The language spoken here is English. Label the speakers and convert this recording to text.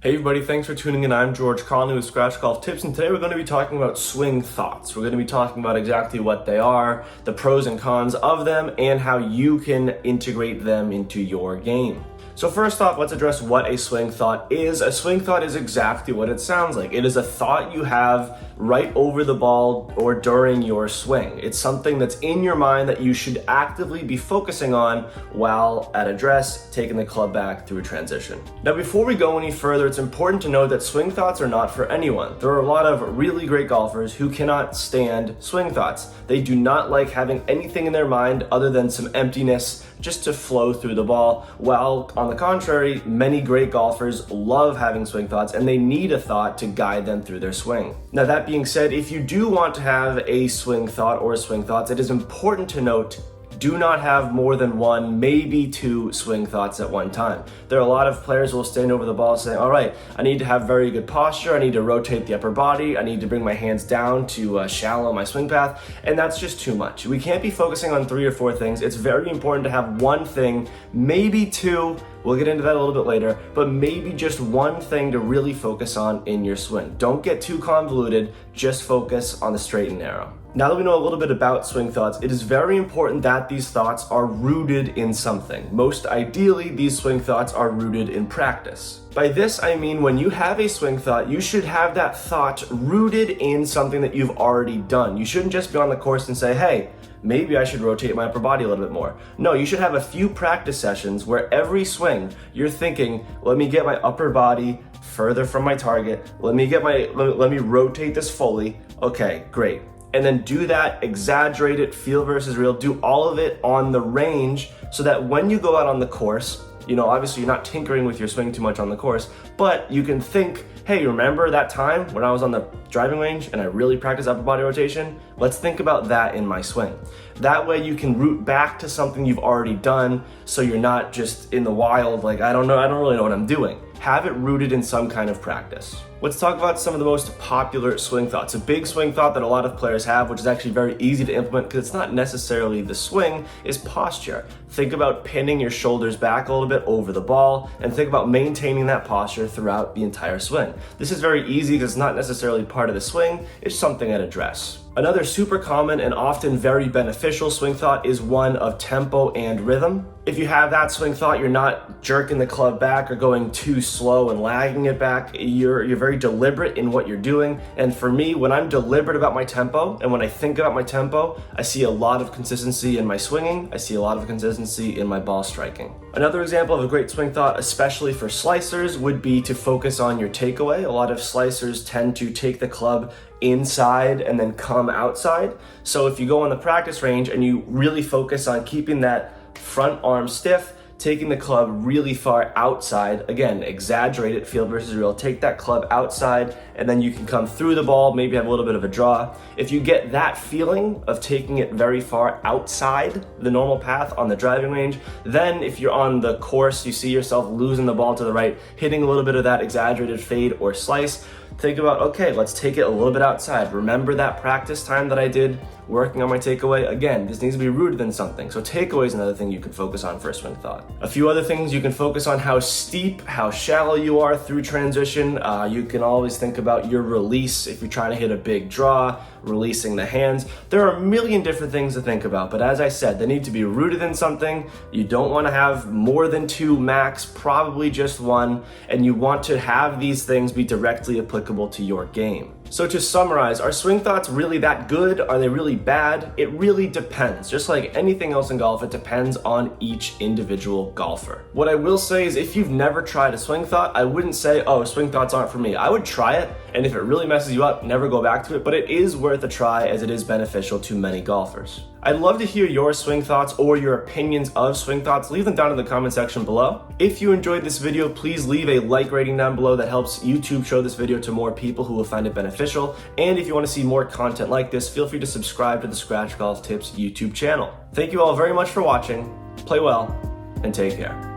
Speaker 1: Hey everybody, thanks for tuning in. I'm George Conley with Scratch Golf Tips, and today we're going to be talking about swing thoughts. We're going to be talking about exactly what they are, the pros and cons of them, and how you can integrate them into your game. So first off, let's address what a swing thought is. A swing thought is exactly what it sounds like. It is a thought you have right over the ball or during your swing. It's something that's in your mind that you should actively be focusing on while at address, taking the club back through a transition. Now, before we go any further, it's important to note that swing thoughts are not for anyone. There are a lot of really great golfers who cannot stand swing thoughts. They do not like having anything in their mind other than some emptiness just to flow through the ball, while on the contrary, many great golfers love having swing thoughts and they need a thought to guide them through their swing. Now, that being said, if you do want to have a swing thought or swing thoughts, it is important to note, do not have more than one, maybe two swing thoughts at one time. There are a lot of players who will stand over the ball saying, all right, I need to have very good posture, I need to rotate the upper body, I need to bring my hands down to shallow my swing path, and that's just too much. We can't be focusing on 3 or 4 things. It's very important to have one thing, maybe two, we'll get into that a little bit later, but maybe just one thing to really focus on in your swing. Don't get too convoluted, just focus on the straight and narrow. Now that we know a little bit about swing thoughts, it is very important that these thoughts are rooted in something. Most ideally, these swing thoughts are rooted in practice. By this, I mean when you have a swing thought, you should have that thought rooted in something that you've already done. You shouldn't just be on the course and say, hey, maybe I should rotate my upper body a little bit more. No, you should have a few practice sessions where every swing you're thinking, let me get my upper body further from my target. Let me rotate this fully. Okay, great. And then do that, exaggerate it, feel versus real, do all of it on the range so that when you go out on the course, obviously you're not tinkering with your swing too much on the course, but you can think, hey, remember that time when I was on the driving range and I really practiced upper body rotation? Let's think about that in my swing. That way you can root back to something you've already done so you're not just in the wild like, I don't really know what I'm doing. Have it rooted in some kind of practice. Let's talk about some of the most popular swing thoughts. A big swing thought that a lot of players have, which is actually very easy to implement because it's not necessarily the swing, is posture. Think about pinning your shoulders back a little bit over the ball and think about maintaining that posture throughout the entire swing. This is very easy because it's not necessarily part of the swing, it's something at address. Another super common and often very beneficial swing thought is one of tempo and rhythm. If you have that swing thought, you're not jerking the club back or going too slow and lagging it back. You're very deliberate in what you're doing. And for me, when I'm deliberate about my tempo and when I think about my tempo, I see a lot of consistency in my swinging. I see a lot of consistency in my ball striking. Another example of a great swing thought, especially for slicers, would be to focus on your takeaway. A lot of slicers tend to take the club inside and then come outside. So if you go on the practice range and you really focus on keeping that front arm stiff, taking the club really far outside, again, exaggerate it, feel versus real, take that club outside and then you can come through the ball, maybe have a little bit of a draw. If you get that feeling of taking it very far outside the normal path on the driving range, then if you're on the course, you see yourself losing the ball to the right, hitting a little bit of that exaggerated fade or slice, think about, okay, let's take it a little bit outside. Remember that practice time that I did working on my takeaway? Again, this needs to be rooted in something. So takeaway is another thing you can focus on for a swing thought. A few other things you can focus on: how steep, how shallow you are through transition. You can always think about your release if you're trying to hit a big draw, releasing the hands. There are a million different things to think about, but as I said, they need to be rooted in something. You don't want to have more than 2 max, probably just 1, and you want to have these things be directly applicable to your game. So to summarize, are swing thoughts really that good? Are they really bad? It really depends. Just like anything else in golf, it depends on each individual golfer. What I will say is if you've never tried a swing thought, I wouldn't say, oh, swing thoughts aren't for me. I would try it, and if it really messes you up, never go back to it, but it is worth a try as it is beneficial to many golfers. I'd love to hear your swing thoughts or your opinions of swing thoughts. Leave them down in the comment section below. If you enjoyed this video, please leave a like rating down below. That helps YouTube show this video to more people who will find it beneficial. And if you want to see more content like this, feel free to subscribe to the Scratch Golf Tips YouTube channel. Thank you all very much for watching. Play well and take care.